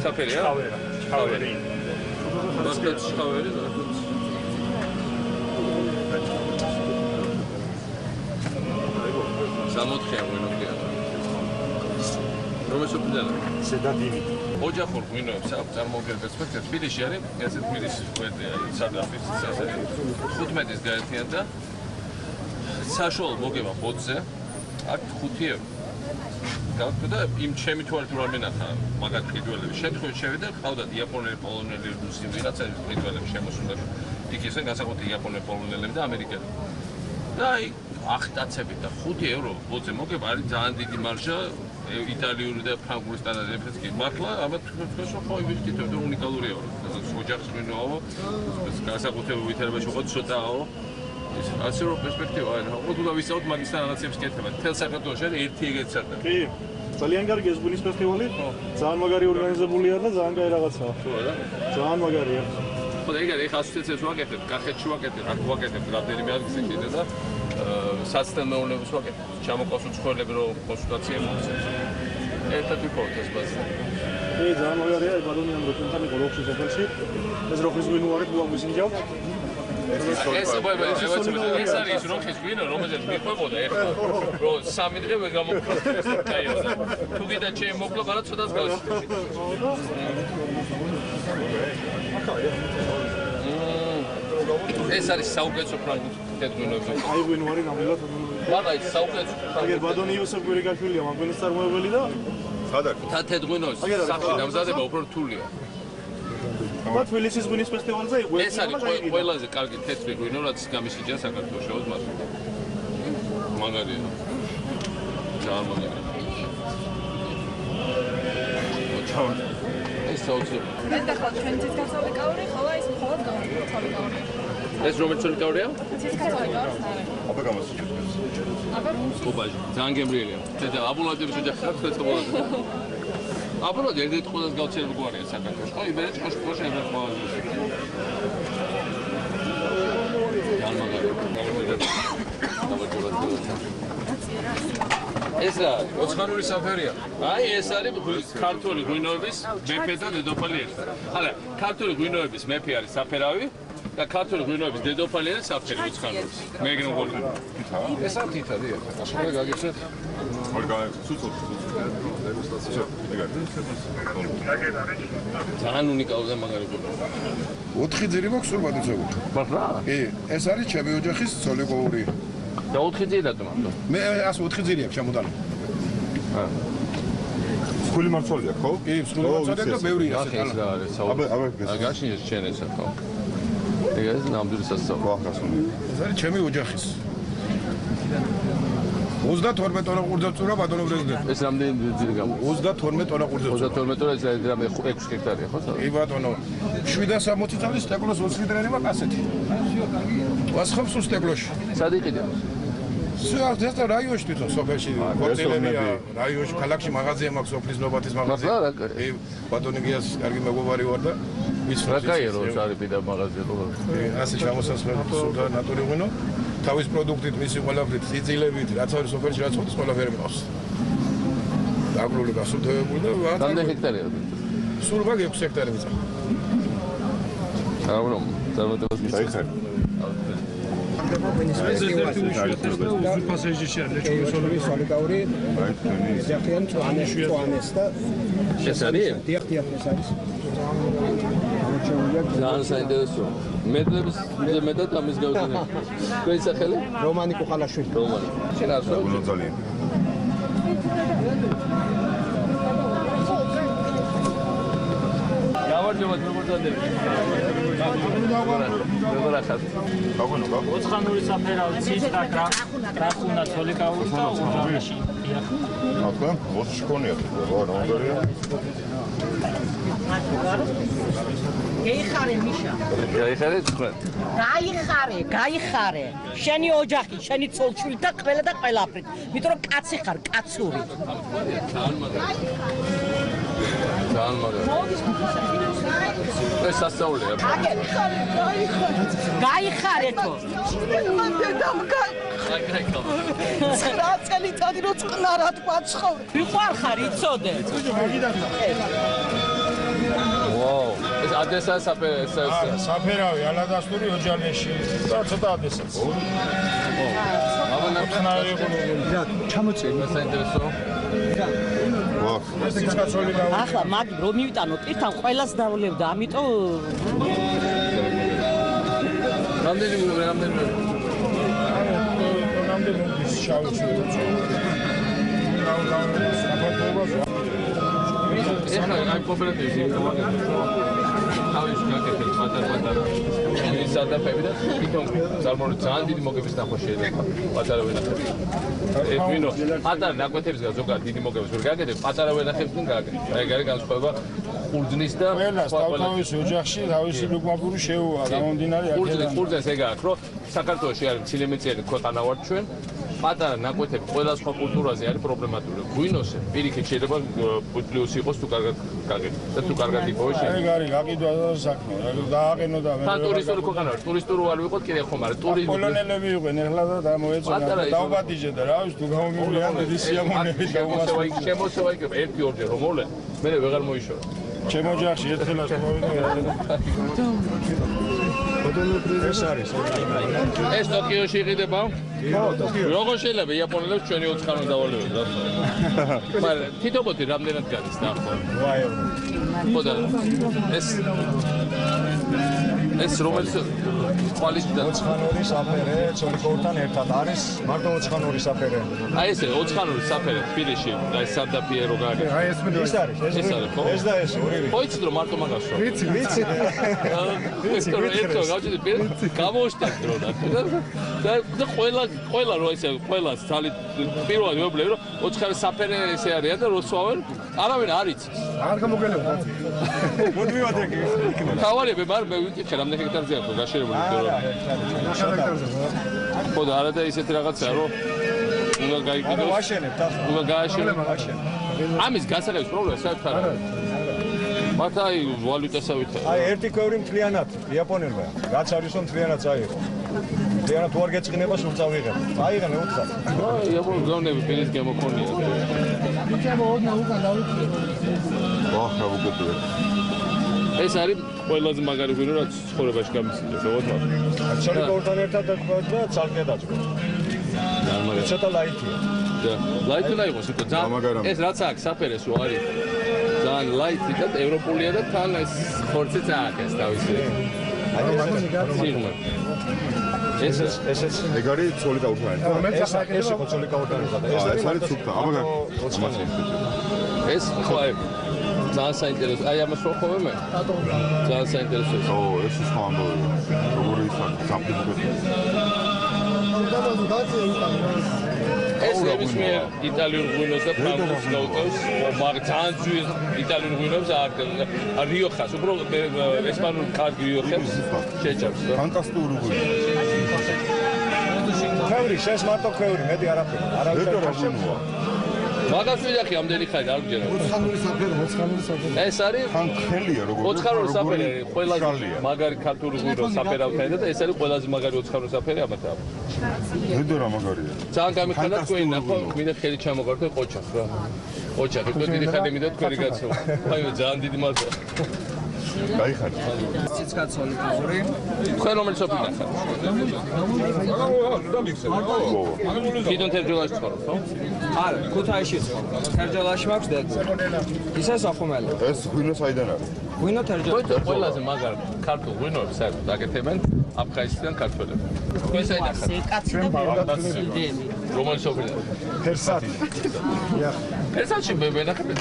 საფერია? ჩხავერი. მოსკოვში ჩხავერი და სამოთხეა ღვინოთია. რომელი სოფლიდან? სედადინი. ოჯახურ ღვინოებს აქვს წარმოუდგენელ სპექტრს. თბილისში არის ესეთ თბილისის გვერდია, სადაფის ასე 15-ის გაერთიანდა და საშუალო მოგება ბოძზე აქ 5 ევრო. გავხდა იმ ჩემი თვალით რომ არ მენახა მაგათ ყიდველები. შემთხვევით შევიდა, ყავდათ იაპონელი, პოლონელი, რუსი, ვიღაცა ყიდველები შემოსულდა. იქ ისე განსაკუთრებით იაპონელი, პოლონელები და ამერიკელები. და აი ახტაცებით და 5 ევრო ბოძზე მოგება არის ძალიან დიდი მარჟა იტალიური და ფრანგული სტანდარტებიც კი. მართლა ალბათ თქვენ ხო ვიქით რომ უნიკალურია რა. ოჯახის ღვინოა, განსაკუთრებით ვითარებაში ხო ცოტაო. ასე რომ პერსპექტივა არის. ოდულა ვისაუბროთ მაგისთან რაღაცებს კეთება. თელ საქართველოში არის ერთი ეგეთი საერთოდ. კი. ძალიან კარგი ეს ღვინის ფესტივალი. ძალიან მაგარი ორგანიზებულია და ძალიან კაი რაღაცაა. ხო რა? ძალიან მაგარია. ხო და ეგ ახლა ასოციაციებს ვაკეთებ, კახეთში ვაკეთებ, აქ ვაკეთებ რამდენიმე ადგილზე კიდე და საცდელ მეურნეობას ვაკეთებ. ჩამოყავს უცხოელები რომ კონსულტაციები მოხდეს. ერთად ვიქოთ ეს ბაზა. კი, ძალიან მაგარია, ბალონიან როქენთან იყო როქში სოფელში. ეს როქის ღვინო არის, გვაგვიზინჯავ. ეს არის როქის ღვინო, რომელზეც მიყვებოდა ეხლა, რომ 3 დღე ვერ გამოგხსნეს კაიოზე. თუ კიდე ჩემ მოკლა, მაგრამ ცოტას გავშიფრე. ეს არის საუკეთესო ფრანგული თეთრგვინოები. აი ღვინო არის ნამდვილად. მაგრამ ის საუკეთესო აგერ ბადონი იოსებ გვირიგაშვილია მაგვენის წარმოებელი და სადაც და თეთრგვინოს სახში დამზადება უფრო რთულია. მათ თბილისის ღვინის ფესტივალზე იყო ეს არის ყველაზე კარგი თეთრი ღვინო, რაც გამიშიჯა საქართველოში, ოდმას. მაგარია. ძალიან მაგარია. ეს საოცრია. ეს ახლა ჩვენ ციცკაცოვი კაური, ხოლო ეს მხოლოდ კაური კაური. ეს რომელიც ცოლი კაურია? ციცკაცოვი კაური. აბა გამოსიჯეთ. აბა უბაჟი, ძალიან გემრიელია. და აბულადების ოჯახი აქვს ხეთებულად. აბულადი ერთ-ერთი ყველაზე გავრცელებული გვარია საქართველოში. ხო, იბერეთ ყოშყოში ერთ-ერთი ყველაზე. ძალიან მაგარია. ეს რა, ოცხანური საფერია. აი ეს არის ქართული ღვინოების მეფე და დედოფალი ერთად. ხალე, ქართული ღვინოების მეფე არის საფერავი და ქართული ღვინოების დედოფალი არის საფერი ოცხანური. მეგრენ გოლი. ეს არ თითადია. ახლა გაგიცეთ. ძალიან უნიკალური და მაგარი გოლი. 4 ძირი მაქვს სულ გადაცებული. მართლა? კი, ეს არის ჩემი ოჯახის ცოლიკოური. და 4 ძირი რატომ ამბობ? მე 4 ძირი აქვს ჩამოდალი. სკული მართალია, ხო? კი, სკული მართალია და ბევრი ახლა ეს რა არის? აბა გაშინეს შენ ესა ხო? ეგ ეს ნამდვილი სასწაული. ხო, ახასუნი. ეს არის ჩემი ოჯახის. 32 ტონა ყურძნწურა ბატონო პრეზიდენტი. ეს რამდენი ძირი გამა? 32 ტონა ყურძნწურა. 32 ტონა ეს რამე 6 ჰექტარია ხო? კი ბატონო. 760 წლის სტეკლოს 20 ლიტრიანი მაქვს ასეთი. ვასხამ სულ სტეკლოში. სად იყიდე? ეს რაიონში თვითონ სოფელში ჰოტელებია, რაიონში ქალაქში მაღაზია მაქვს, სოფლის ნობათის მაღაზია. კი ბატონი გიას კარგი მეგობარი ვარ და ვის რა კაია რომ არის პიდა მაღაზია ხო? ასე ჩამოსასვლელი სულდა ნატური ღვინო. თავის პროდუქტით, მისი ყველაფრით, სიძილებით, რაც არის სოფელში, რაც ხოთის ყველაფერი მყავს. დაგრული გასუფთავებული და რამდენი ჰექტარია? სულ მაგ 6 ჰექტარი მიწა. აურო, წარმატებას მისცემ. ეს ერთი უშუალოდ უზურპასეჟიში არის ჩუმისოლოვის სოლიკაური. ზახიან წვანეს და ეს არის? დიახ, ეს არის. ძალიან საინტერესოა. მედლების მეტად ამის გავდენე. თქვენი სახელი? რომანი კუხალაშვილი. რომანი. შენ არ ვსაუბრობ? ძალიან. გამარჯობა, როგორ წადები? როგორ ახალ? გაგონო. ოცხანური საფერავი, ცისტა, კრახუნა, ცოლიკაური და უჯრაში. აკა, ოცხი ქონია. რა ნამდვილია? გაიხარე მიშა. გაიხარე თქვენ? გაიხარე. შენი ოჯახი, შენი ცოლჩული და ყველა და ყველაფრით. იმიტომ რომ კაცი ხარ, კაცური. ძალიან მაგარი. ეს სასწაულია. გაიხარე თო. წელი წადი რო წყნარად გვაცხოვე. ვიყვარხარ იცოდე. ვაუ. ეს ადესა საფერავი ალადასტური ოჯალეში და ცოტა ადესაც. მამონახნარი ჩამოწერი. საინტერესო. ეს კაცოლი და ახლა მაგ რომ მივიტანო პირთან ყველას დავლევდა, ამიტომ რამდენი შავი ეხლა აი კოოპერატივში თავის გაკეთებს პატარ-პატარა სადაფები და თვითონ წარმოიდგინეთ ძალიან დიდი მოგების ნახვა შეიძლება პატარა ვენახები. ვინო პატარა ნაკვეთებს გა ზოგადად დიდი მოგებას ვერ გაკეთებ, პატარა ვენახებს δεν გაკეთებ. აი ეგ არის განსხვავება ხურძნის და თავის ოჯახში თავისი ლუკმაპური შეუვა გამომდინარე აქედან. ხურძნის ეგ აქვს, რომ საქართველოში არის მცირემეწიანი ქვეყანა ვართ ჩვენ. პატარა ნაკვეთები ყველა სხვა კულტურაზე არის პრობლემატური. გვინოსე პირიქით შეიძლება პლუსი იყოს თუ კარგად გაკეთდეს და თუ კარგად იპოვოს შეიძლება. ეგ არის გაკიდვა და საქმე. დააყენო და მე თან ტურისტული ქვეყანა ვარ, ტურისტული არ ვიყოთ კიდე ხომ არის ტურიზმი. პოლონელები იყვნენ ახლა და დამოეწონა და დაუბადიჟე და რა ვიცი თუ გამომივლიან დიდი სიამოვნებით შემოსევა იქნება 1-2 რომ მოვლენ, მე ვეღარ მოიშორა. ჩემ ოჯახში ერთხელაც მოვიდა. ეს არის ეს ტოკიოში იყიდება? როგორ შეიძლება იაპონელებს ჩვენი 4 ხანო დავალევენ რა? მაგრამ თითოეულ რამდენად გადის ნახო? ხოდა ეს რომელიც კვალისტა 4 ხანური საფერე ცოლიკოვთან ერთად არის მარტო 4 ხანური საფერე. აი ესე 4 ხანური საფერე თბილისში და ეს სანდაფიე რო გააკეთე. აი ეს არის ხო? ეს და ეს ორივე. ხო იცით რომ მარტო მაგას რო. ვიცი. ეს რო ერთო გავჭიდე გამოვშტა დრო და ყველა რო ესე ყველას თალი პირველად მეუბნები რომ 4 ხანის საფერე ესე არის და რო სვავენ არავინ არ იცის. არ გამოგელებდა. მოდივად ეგ. თავარია მაგრამ მე ვიკითხე რამდენი ჰექტარზე აქვს გაშერებული დრო. ხო და არა და ისეთი რაღაცაა რომ უნდა გაიგიდოს. ვაშენებთ ახლა. უნდა გააშენებთ. ამის გასაღების პრობლემა საერთოდ არ არის. მათ აი ვალუტასავითაა. აი ერთი ქვევრი მთლიანად იაპონელმა. რაც არის რომ მთლიანად წაიღო. მთლიანად თუ არ გეწყინება სულ წავიღებ. აიღე უთხარ. აი იაპონური გონები პირის გამოქონია. ვახა უკეთია. ეს არის ყველაზე მაგარი ღვინო რაც ცხოვრებაში გამისინდა, როგორ? ცოლიკოვთან ერთად და ცალკე დაწყო. ცოტა ლაითია. და ლაითი უნდა იყოს, იმიტომ ძალიან ეს რაც აქვს საფერეს რო არის ძალიან ლაითი და ევროპულია და თან ეს ხორციც აქვს თავისი. ეს ეგ არის ცოლიკოვთან ერთად. ეს იყო ცოლიკოვთან ერთად. ეს არის ცუქა. ეს ხო აი ძალიან საინტერესო. აი ამას რო ხოვე მე. ძალიან საინტერესოა. ო, ეს სხვა ამბავია. როგორი საფრთხე. ეს ნებისმიერ იტალიურ ღვინოს და ფრანგულს გაუტევს, მაგრამ ძალიან ძვირ იტალიურ ღვინოს რიოხას, უბრალოდ ესპანურ კარგ რიოხებს შეჭამს. ფანტასტიკური ღვინო. ქვევრი, ეს მარტო ქვევრი, მეტი არაფერი. არავითარ ღვინოა. მაგას ვიძახი ამდენი ხანი არ გჯერა. 4 ხანური საფერე. ეს არის თან ხელია როგორ 4 ხანური საფერე, ყველაზე მაგარი ქართული ღვინო საფერავთან და ეს არის ყველაზე მაგარი 4 ხანური საფერე ამათა. ნედო რა მაგარია. ძალიან გამიხარდა თქვენი ნახვა, მინდა ხელი ჩამოგართო ყოჩას რა. ყოჩას, უკვე დიდი ხანი მინდა თქვენი გაცნო. აი ძალიან დიდი მადლობა. გაიხარეთ. ციცკაცოლი კაური. თქვენ რომელიც ოფი ნახავთ? კიდონ თერჯოლაში ცხოვრობ, ხო? არა, ქუთაისში ცხოვრობ. თერჯოლაში მაქვს დედა. ისე საფუმელი. ეს ღვინო საიდან არის? ღვინო თერჯოლაში. ყველაზე მაგარი ქართულ ღვინოებს საერთოდ აკეთებენ აფხაზეთიდან ქართველები. ვისაიდან რომელი სოფელი? ფერსატი. ფერსატში ვენახებ ეს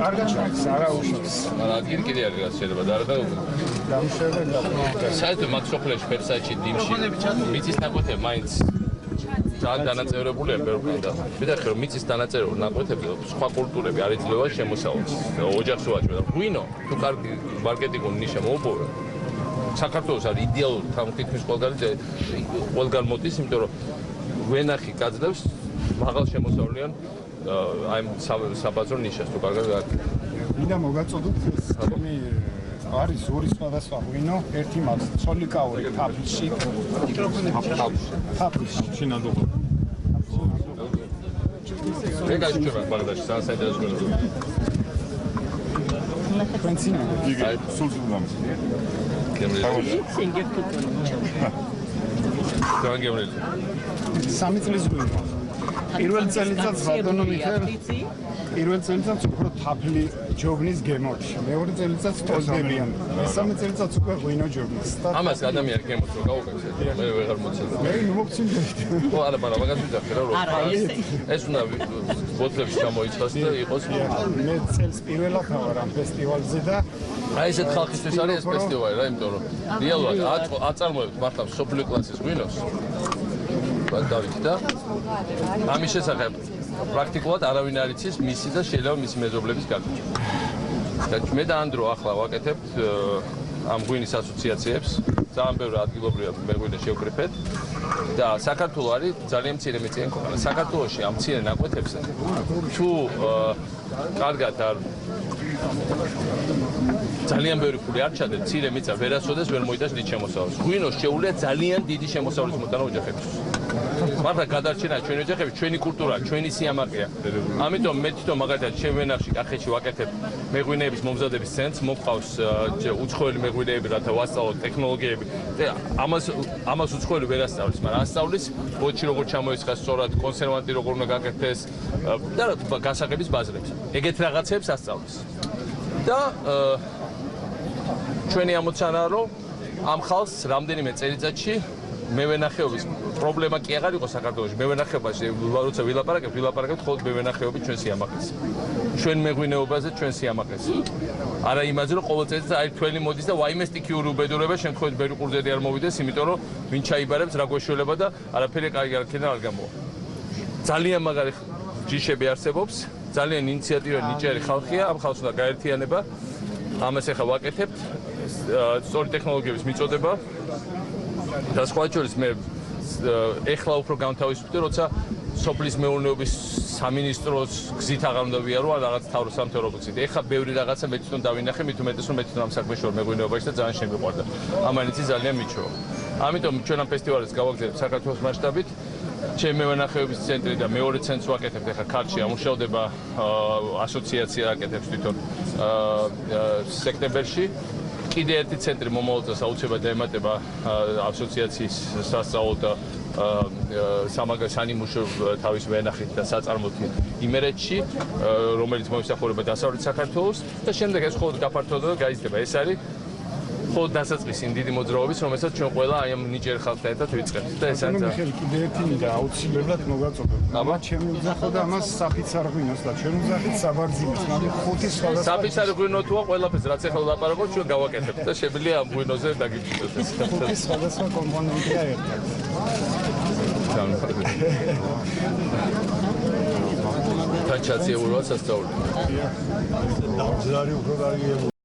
კარგად ჩანს, არა უშავს. არა, ადგილი კიდე არის რაც შეიძლება და არა და გამშვება. საერთოდ მაგ სოფელში ფერსატში დინში მიწის ნაკვეთები მაინც ძალიან დანაწევრებულია ბევრგან და მითხე რომ მიწის დანაწევრებული ნაკვეთები სხვა კულტურები არ იძლევა შემოსავალს. ოჯახს უაჭრე და ღვინო თუ კარგი მარკეტინგული ნიშა მოუპოვე. საქართველოს არის იდეალური თამქითმის ყველგან მოდის, იმიტომ რომ ვენახი გაძლევს მაღალ შემოსავლიან აი საბაზრო ნიშას თუ კარგად მინდა მოგაწოდოთ ჩემი არის ორი სხვადასხვა ღვინო, ერთი მაქვს ცოლიკაური თაფლში. თაფლში. შინადობა. ეგ გაიჩვენა ბაგდადში, საინტერესო გონებია. პრინციპი. იგი სულ ძულამს. განგევრელი. 3 წლის ღვინო. პირველ წელიწადს ბატონო მიხელ პირველ წელიწადს უფრო თაფლი ჯობნის გემოთში. მეორე წელიწადს ტოლდებიან. მესამე წელიწადს უკვე ღვინო ჯობნის. ამას ადამიანი გემოთ რო გაუკეთე. მე ვეღარ მოცემ. მე მოგცინდა. ხო, არა, მაგრამ მაგას ვიძახე რა რო. ეს უნდა ბოთლებში ჩამოიწყოს და იყოს. მე წელს პირველად ვარ ამ ფესტივალზე და აი ესეთ ხალხისთვის არის ეს ფესტივალი რა, იმიტომ რომ რეალურად აწარმოებთ მართლა სოფლიო კლასის ღვინოს. დავით და ამის შესახებ პრაქტიკულად არავინ არ იცის მისი და შეიძლება მისი მეზობლების გაკეთება. და მე და ანდრო ახლა ვაკეთებთ ამ ღვინის ასოციაციებს, ძალიან ბევრი ადგილობრივად მეღვინე შევკრიფეთ და საქართველოს არის ძალიან მცირე მეწიანი ქვეყანა. საქართველოში ამ მცირე ნაკვეთებზე თუ კარგად არ ძალიან ბევრი ფული არ ჩადეთ, მცირე მიწა ვერასოდეს ვერ მოიტანს დიდ შემოსავალს. ღვინოს შეუძლია ძალიან დიდი შემოსავლის მოტანა ოჯახებისთვის. მართლა გადარჩენა ჩვენი ოჯახების, ჩვენი კულტურა, ჩვენი სიამაყეა. ამიტომ მე თვითონ მაგალითად ჩემ ვენახში კახეთში ვაკეთებ მეღვინეების მომზადების ცენტრს, მოგყავს უცხოელი მეღვინეები, რათა ვასწავლოთ ტექნოლოგიები. და ამას უცხოელი ვერ ასწავლის, მაგრამ ასწავლის ბოჩი როგორ ჩამოიწყეს სწორად, კონსერვანტი როგორ უნდა გაკეთდეს და გასაღების ბაზრებს. ეგეთ რაღაცებს ასწავლის. და ჩვენი ამოცანაა რომ ამ ხალხს რამდენიმე წელიწადში მევენახეობის პრობლემა კი აღარ იყო საქართველოში. მევენახეობაში როცა ვილაპარაკებთ მხოლოდ მევენახეობით ჩვენ სიამაყეს. ჩვენ მეღვინეობაზე ჩვენ სიამაყეს. არა იმაზე რომ ყოველ წელიწადს აი თქვენი მოდის და ვაიმე სტიქიური უბედურება შემთხვევით ბევრი ყურძენი არ მოვიდეს, იმიტომ რომ ვინ ჩაიბარებს რა გვეშველება და არაფერი კარგი არ გამოვა. ძალიან მაგარი ჯიშები არსებობს. ძალიან ინიციატივური ნიჭიერი ხალხია, ამ ხალხს უნდა გაერთიანება. ამას ახლა ვაკეთებთ. სწორი ტექნოლოგიების მიწოდება და სხვა შორის მე ეხლა უფრო გამთავისუფლდი, როცა სოფლის მეურნეობის სამინისტროს გზით აღარ უნდა ვიარო, ან რაღაც თავროსამთავრობო გზით. ეხლა ბევრი რაღაცა მე თვითონ დავინახე, მით უმეტეს რომ მე თვითონ ამ საქმეში ვარ მეღვინეობაში და ძალიან შემიყვარდა. ამანიცი ძალიან მიჩვევა. ამიტომ ჩვენ ამ ფესტივალს გავაგზავნებთ საქართველოს მასშტაბით. ჩემი მევენახეობის ცენტრი და მეორე ცენტრს ვაკეთებთ ახლა ქართლში ამუშავდება ასოციაცია აკეთებს თვითონ სექტემბერში. კიდე ერთი ცენტრი მომავალ წელს აუცილებლად დაემატება ასოციაციის სასწავლო და სამაგასანიმუშო თავის ვენახით და საწარმოით იმერეთში, რომელიც მოისახურება დასავლეთ საქართველოს და შემდეგ ეს მხოლოდ გაფართოვდა და გაიზრდება. ეს არის მხოლოდ დასაწყისი იმ დიდი მოძრაობის, რომელსაც ჩვენ ყველა აი ამ ნიჭიერ ხალხთან ერთად ვიწყებთ და ეს არის კიდე ერთი მინდა აუცილებლად მოგაწოდოთ. აბა ჩემი უძახო და ამას საფიცარ ღვინოს და ჩვენ უძახით საბარძიმეს, მაგრამ ხუთი სხვადასხვა საფიცარ ღვინო თუა ყველაფერს რაც ახლა ვლაპარაკობთ ჩვენ გავაკეთებთ და შეგვიძლია ამ ღვინოზე დაგიჭიროთ ეს. ხუთი სხვადასხვა კომპონენტია ერთად. თან ჩაციებულვას ასწავლეთ. ძარი უფრო კარგია.